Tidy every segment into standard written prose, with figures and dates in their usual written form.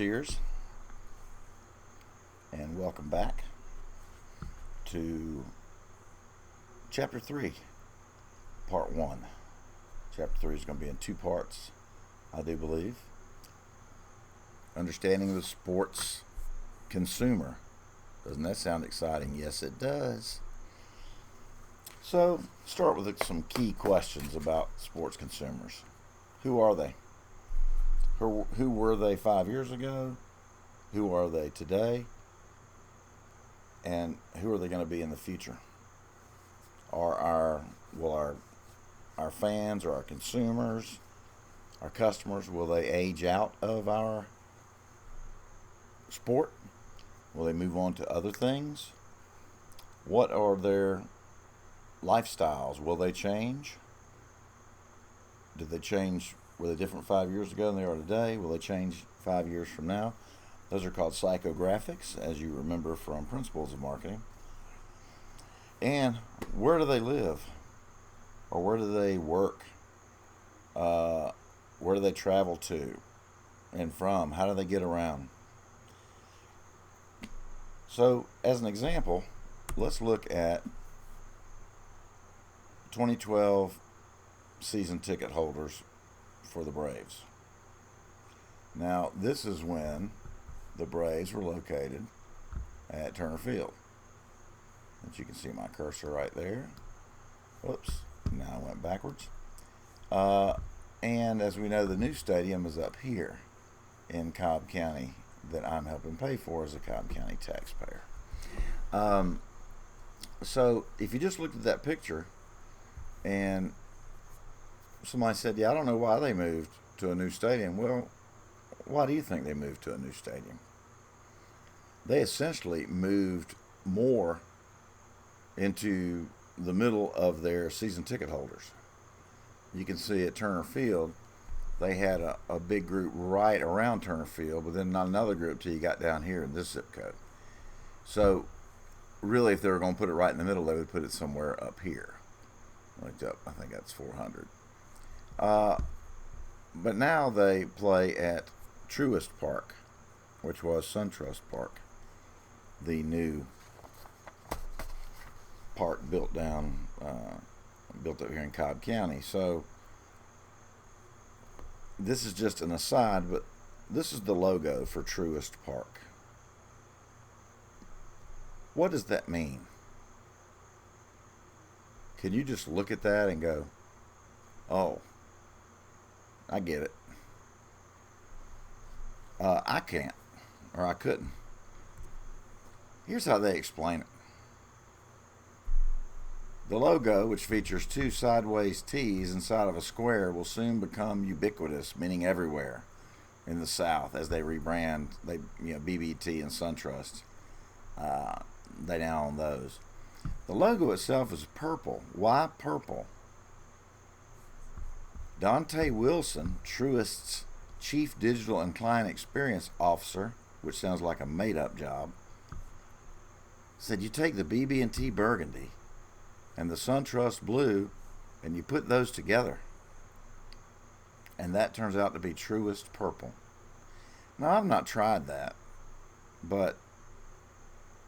Marketeers, and welcome back to Chapter 3, Part 1. Chapter 3 is going to be in two parts, I do believe. Understanding the sports consumer. Doesn't that sound exciting? Yes, it does. So, start with some key questions about sports consumers. Who are they? Who were they 5 years ago? Who are they today? And who are they going to be in the future? Will our fans or our consumers, our customers, will they age out of our sport? Will they move on to other things? What are their lifestyles? Will they change? Did they change? Were they different 5 years ago than they are today? Will they change 5 years from now? Those are called psychographics, as you remember from Principles of Marketing. And where do they live? Or where do they work? Where do they travel to and from? How do they get around? So, as an example, let's look at 2012 season ticket holders for the Braves. Now, this is when the Braves were located at Turner Field. As you can see my cursor right there. Whoops, now I went backwards. And as we know, the new stadium is up here in Cobb County that I'm helping pay for as a Cobb County taxpayer. So if you just looked at that picture and somebody said, yeah, I don't know why they moved to a new stadium. Well, why do you think they moved to a new stadium? They essentially moved more into the middle of their season ticket holders. You can see at Turner Field, they had a big group right around Turner Field, but then not another group till you got down here in this zip code. So really, if they were going to put it right in the middle, they would put it somewhere up here. Like up, I think that's 400. But now they play at Truist Park, which was SunTrust Park, the new park built up here in Cobb County. So this is just an aside, but this is the logo for Truist Park. What does that mean? Can you just look at that and go, oh, I get it. I can't, or I couldn't. Here's how they explain it. The logo, which features two sideways T's inside of a square, will soon become ubiquitous, meaning everywhere in the South as they rebrand. BBT and SunTrust. They now own those. The logo itself is purple. Why purple? Dante Wilson, Truist's Chief Digital and Client Experience Officer, which sounds like a made-up job, said you take the BB&T burgundy and the SunTrust blue and you put those together, and that turns out to be Truist purple. Now, I've not tried that, but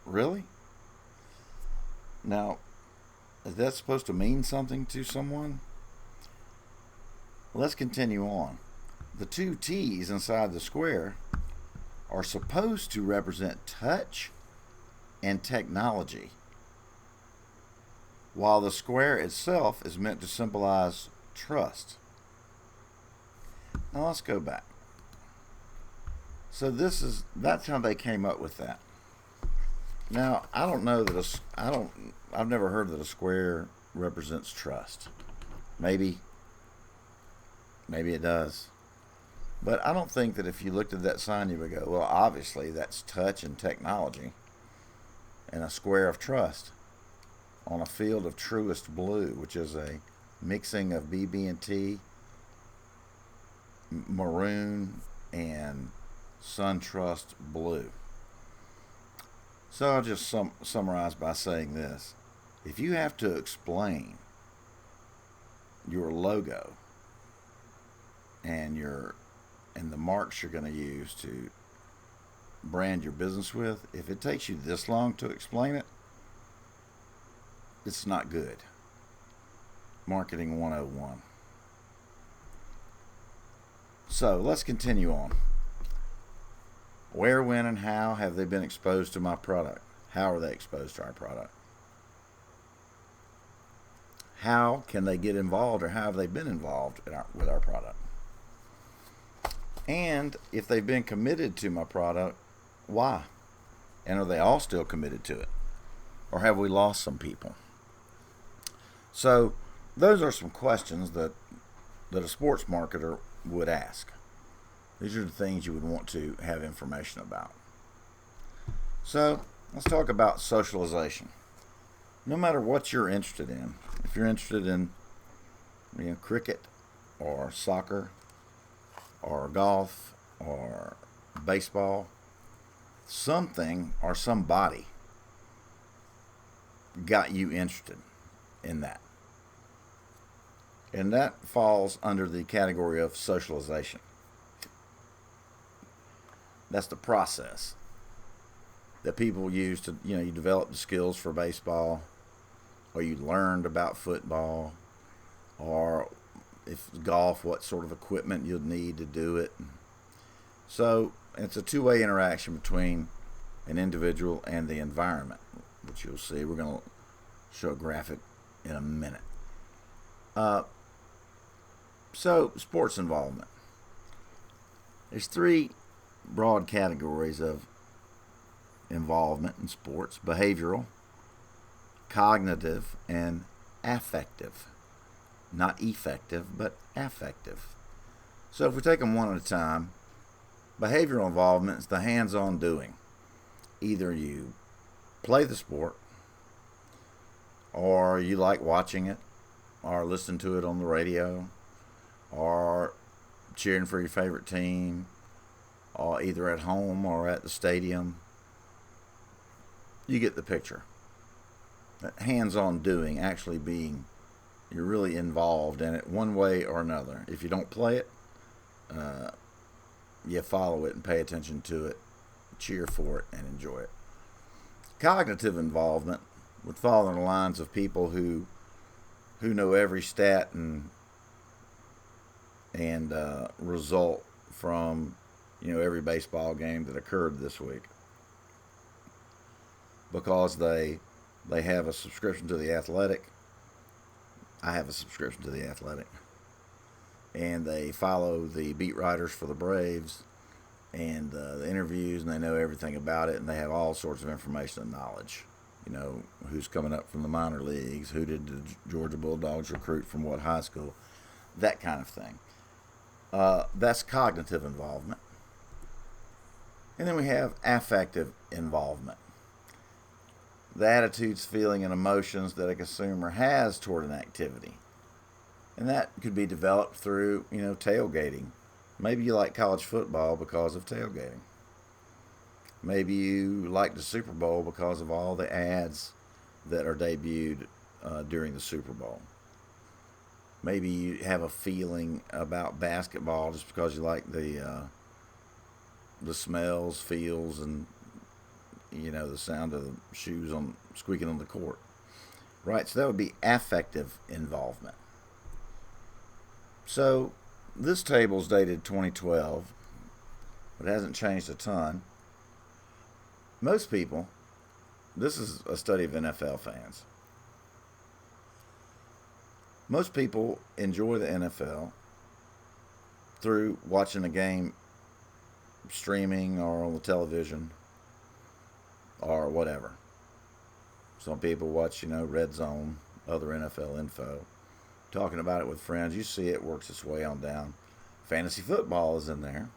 really? Now, is that supposed to mean something to someone? Let's continue on. The two T's inside the square are supposed to represent touch and technology, while the square itself is meant to symbolize trust. Now let's go back. So that's how they came up with that. Now, I don't know that I've never heard that a square represents trust. Maybe it does. But I don't think that if you looked at that sign, you would go, well, obviously that's touch and technology and a square of trust on a field of Truist blue, which is a mixing of BB&T, maroon, and SunTrust blue. So I'll just summarize by saying this. If you have to explain your logo and the marks you're going to use to brand your business with, if it takes you this long to explain it, it's not good. Marketing 101. So let's continue on. Where, when, and how have they been exposed to my product? How are they exposed to our product? How can they get involved, or how have they been involved with our product? And if they've been committed to my product, why? And are they all still committed to it? Or have we lost some people? So those are some questions that a sports marketer would ask. These are the things you would want to have information about. So let's talk about socialization. No matter what you're interested in, if you're interested in cricket or soccer or golf or baseball, something or somebody got you interested in that. And that falls under the category of socialization. That's the process that people use to, you develop the skills for baseball, or you learned about football, or if golf, what sort of equipment you'll need to do it. So it's a two-way interaction between an individual and the environment, which you'll see. We're going to show a graphic in a minute. So sports involvement. There's three broad categories of involvement in sports: behavioral, cognitive, and affective. Not effective, but affective. So if we take them one at a time, behavioral involvement is the hands-on doing. Either you play the sport, or you like watching it, or listen to it on the radio, or cheering for your favorite team, or either at home or at the stadium. You get the picture. That hands-on doing, actually being, you're really involved in it one way or another. If you don't play it, you follow it and pay attention to it, cheer for it, and enjoy it. Cognitive involvement would fall in the lines of people who know every stat and result from every baseball game that occurred this week, because they have a subscription to The Athletic. I have a subscription to The Athletic, and they follow the beat writers for the Braves and the interviews, and they know everything about it, and they have all sorts of information and knowledge. Who's coming up from the minor leagues, who did the Georgia Bulldogs recruit from what high school, that kind of thing. That's cognitive involvement. And then we have affective involvement. The attitudes, feeling, and emotions that a consumer has toward an activity. And that could be developed through, tailgating. Maybe you like college football because of tailgating. Maybe you like the Super Bowl because of all the ads that are debuted during the Super Bowl. Maybe you have a feeling about basketball just because you like the smells, feels, and the sound of the shoes squeaking on the court. Right, so that would be affective involvement. So this table is dated 2012, but it hasn't changed a ton. Most people, this is a study of NFL fans. Most people enjoy the NFL through watching a game streaming or on the television or whatever. Some people watch, Red Zone, other NFL info, talking about it with friends. You see it works its way on down. Fantasy football is in there,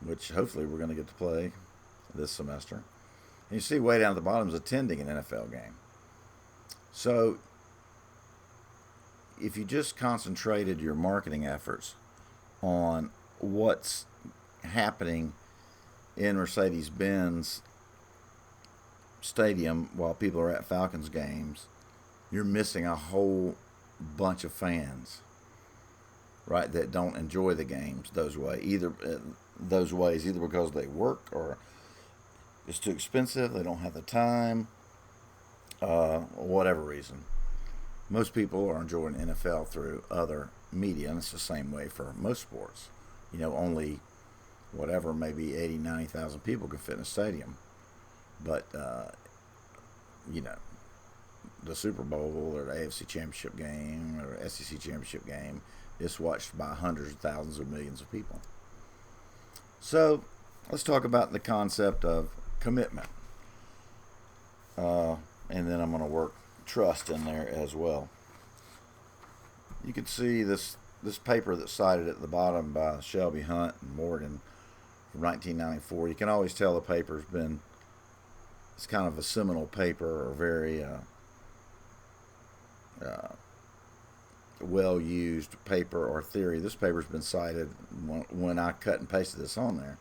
which hopefully we're going to get to play this semester. And you see way down at the bottom is attending an NFL game. So if you just concentrated your marketing efforts on what's happening in Mercedes-Benz Stadium while people are at Falcons games, you're missing a whole bunch of fans, right, that don't enjoy the games those ways, either because they work or it's too expensive, they don't have the time, whatever reason. Most people are enjoying NFL through other media, and it's the same way for most sports. Only whatever, maybe 80, 90,000 people can fit in a stadium. But, the Super Bowl or the AFC Championship game or SEC Championship game is watched by hundreds of thousands or millions of people. So let's talk about the concept of commitment. And then I'm going to work trust in there as well. You can see this paper that's cited at the bottom by Shelby Hunt and Morgan from 1994. You can always tell the paper's been, it's kind of a seminal paper or very well-used paper or theory. This paper's been cited when I cut and pasted this on there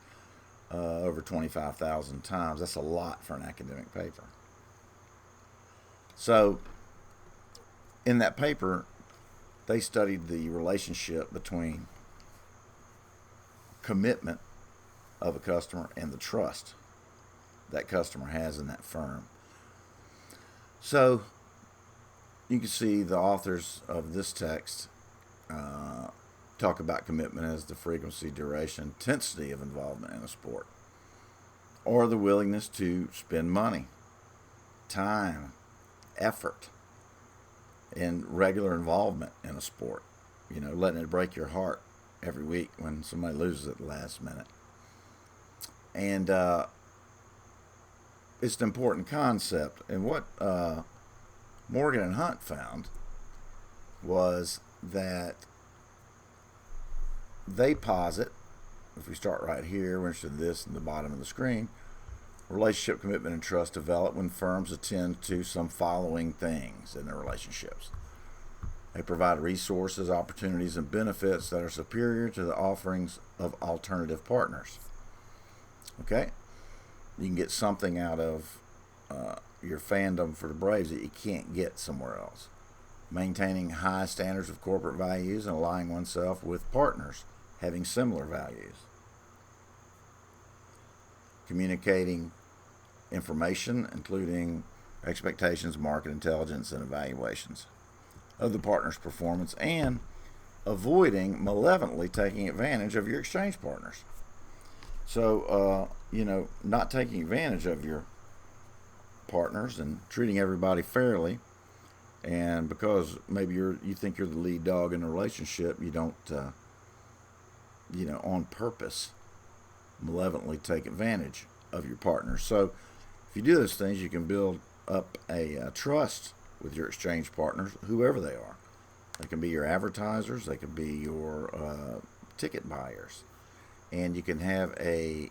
over 25,000 times. That's a lot for an academic paper. So in that paper, they studied the relationship between commitment of a customer and the trust that customer has in that firm. So you can see the authors of this text talk about commitment as the frequency, duration, intensity of involvement in a sport, or the willingness to spend money, time, effort, and regular involvement in a sport. Letting it break your heart every week when somebody loses at the last minute. And it's an important concept. And what Morgan and Hunt found was that they posit, if we start right here, we're interested in this in the bottom of the screen, relationship, commitment, and trust develop when firms attend to some following things in their relationships. They provide resources, opportunities, and benefits that are superior to the offerings of alternative partners. Okay? You can get something out of your fandom for the Braves that you can't get somewhere else. Maintaining high standards of corporate values and aligning oneself with partners having similar values. Communicating information, including expectations, market intelligence, and evaluations of the partner's performance, and avoiding malevolently taking advantage of your exchange partners. So, not taking advantage of your partners and treating everybody fairly. And because maybe you think you're the lead dog in the relationship, you don't, on purpose, malevolently take advantage of your partner. So if you do those things, you can build up a trust with your exchange partners, whoever they are. They can be your advertisers, they can be your ticket buyers, and you can have a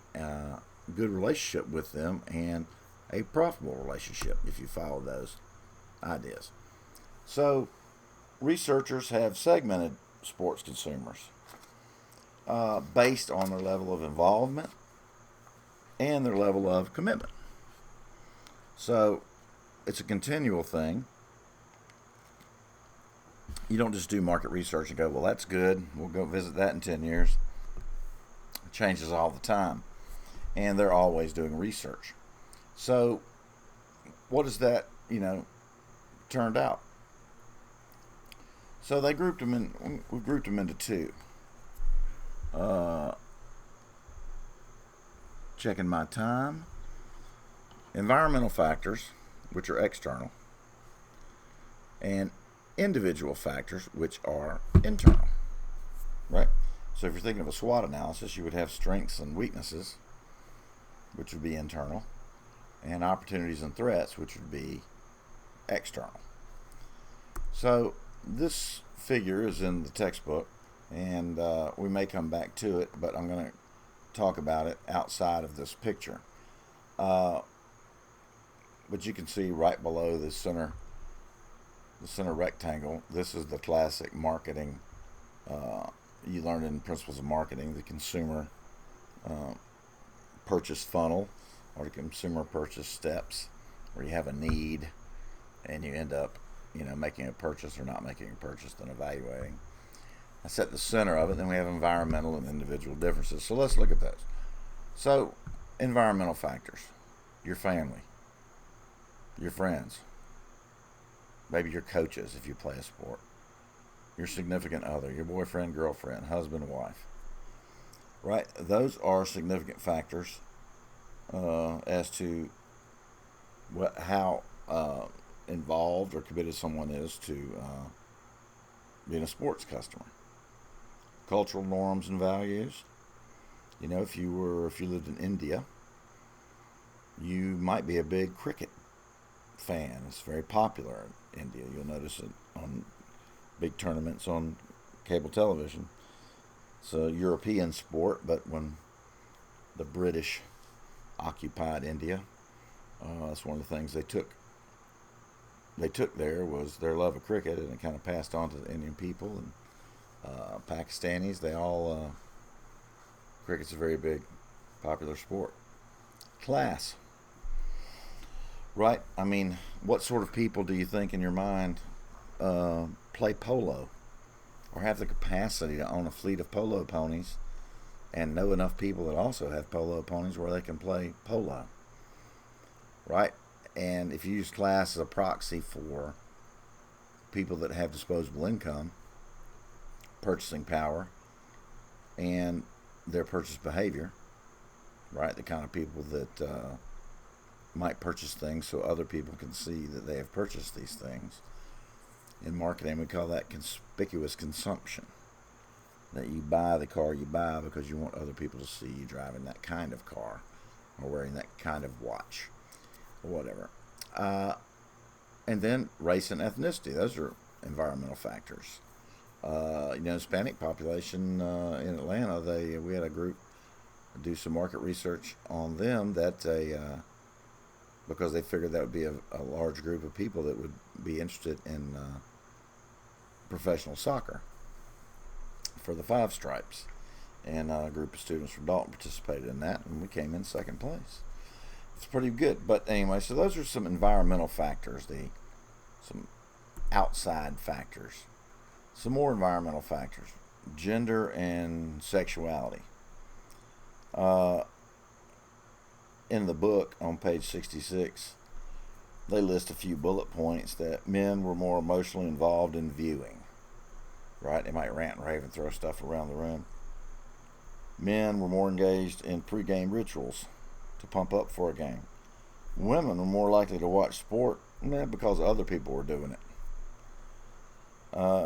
good relationship with them and a profitable relationship if you follow those ideas. So researchers have segmented sports consumers based on their level of involvement and their level of commitment. So it's a continual thing. You don't just do market research and go, well, that's good, we'll go visit that in 10 years. It changes all the time. And they're always doing research. So what has that, turned out? So we grouped them into two. Checking my time. Environmental factors, which are external, and individual factors, which are internal. Right? So if you're thinking of a SWOT analysis, you would have strengths and weaknesses, which would be internal, and opportunities and threats, which would be external. So this figure is in the textbook, and we may come back to it, but I'm going to talk about it outside of this picture. But you can see right below the center rectangle, this is the classic marketing. You learned in Principles of Marketing, the consumer purchase funnel, or the consumer purchase steps, where you have a need and you end up making a purchase or not making a purchase, then evaluating. That's at the center of it. Then we have environmental and individual differences. So let's look at those. So environmental factors. your family, your friends, maybe your coaches if you play a sport, your significant other, your boyfriend, girlfriend, husband, wife. Right? Those are significant factors as to how involved or committed someone is to being a sports customer. Cultural norms and values. You know, if you lived in India, you might be a big cricket fan. It's very popular in India. You'll notice it on big tournaments on cable television. It's a European sport, but when the British occupied India, that's one of the things they took there was their love of cricket, and it kind of passed on to the Indian people and Pakistanis. They all cricket's a very big, popular sport. Class, right? I mean, what sort of people do you think in your mind play polo, or have the capacity to own a fleet of polo ponies, and know enough people that also have polo ponies where they can play polo, right? And if you use class as a proxy for people that have disposable income, purchasing power, and their purchase behavior, right? The kind of people that might purchase things so other people can see that they have purchased these things. In marketing, we call that conspicuous consumption. That you buy the car you buy because you want other people to see you driving that kind of car or wearing that kind of watch or whatever. And then race and ethnicity. Those are environmental factors. Hispanic population in Atlanta, we had a group do some market research on them that because they figured that would be a large group of people that would be interested in professional soccer for the Five Stripes. And a group of students from Dalton participated in that, and we came in second place. It's pretty good. But anyway, so those are some environmental factors, some outside factors. Some more environmental factors. Gender and sexuality. In the book, on page 66, they list a few bullet points that men were more emotionally involved in viewing. Right? They might rant and rave and throw stuff around the room. Men were more engaged in pre-game rituals to pump up for a game. Women were more likely to watch sport because other people were doing it.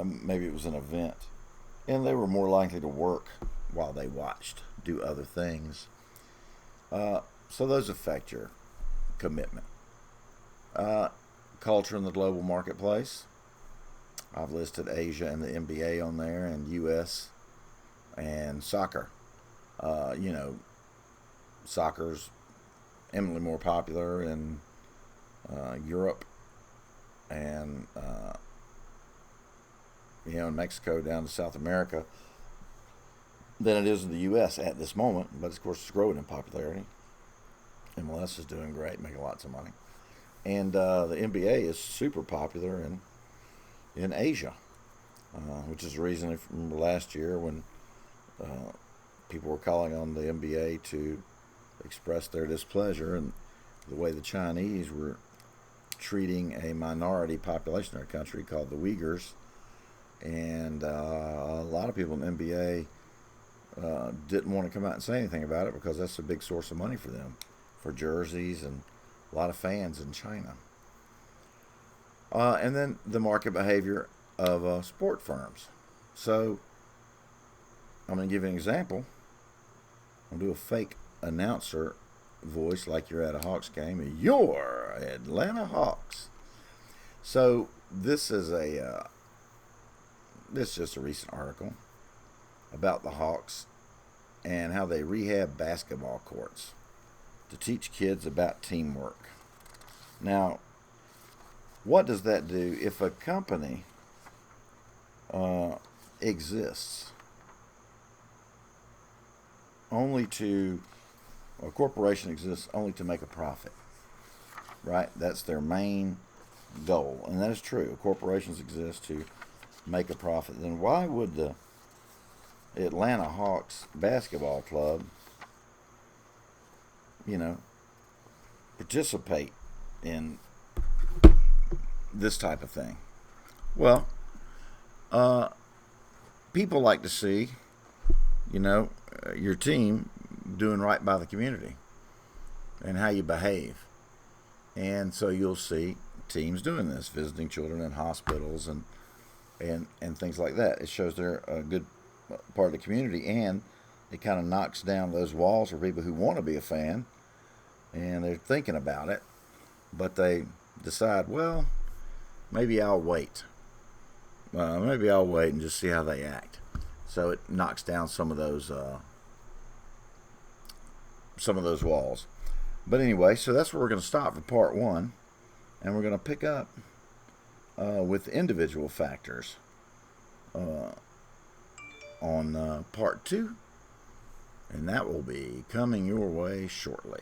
Maybe it was an event. And they were more likely to work while they watched, do other things. So those affect your commitment. Culture in the global marketplace. I've listed Asia and the NBA on there, and U.S. and soccer. Soccer's eminently more popular in Europe and in Mexico down to South America than it is in the U.S. at this moment. But of course, it's growing in popularity. MLS is doing great, making lots of money, and the NBA is super popular in Asia, which is the reason I remember last year when people were calling on the NBA to express their displeasure and the way the Chinese were treating a minority population in our country called the Uyghurs. And a lot of people in the NBA didn't want to come out and say anything about it because that's a big source of money for them, for jerseys and a lot of fans in China. And then the market behavior of sport firms. So I'm going to give you an example. I'll do a fake announcer voice like you're at a Hawks game. Your Atlanta Hawks. So this is just a recent article about the Hawks and how they rehab basketball courts to teach kids about teamwork. Now, what does that do if a company exists only to, or a corporation exists only to make a profit, right? That's their main goal, and that is true. Corporations exist to make a profit. Then why would the Atlanta Hawks basketball club, participate in this type of thing? Well, uh, people like to see, your team doing right by the community and how you behave. And so you'll see teams doing this, visiting children in hospitals and things like that. It shows they're a good part of the community, and it kind of knocks down those walls for people who want to be a fan and they're thinking about it, but they decide, well, maybe I'll wait. Maybe I'll wait and just see how they act. So it knocks down some of those walls. But anyway, so that's where we're going to stop for part one, and we're going to pick up with individual factors on part two, and that will be coming your way shortly.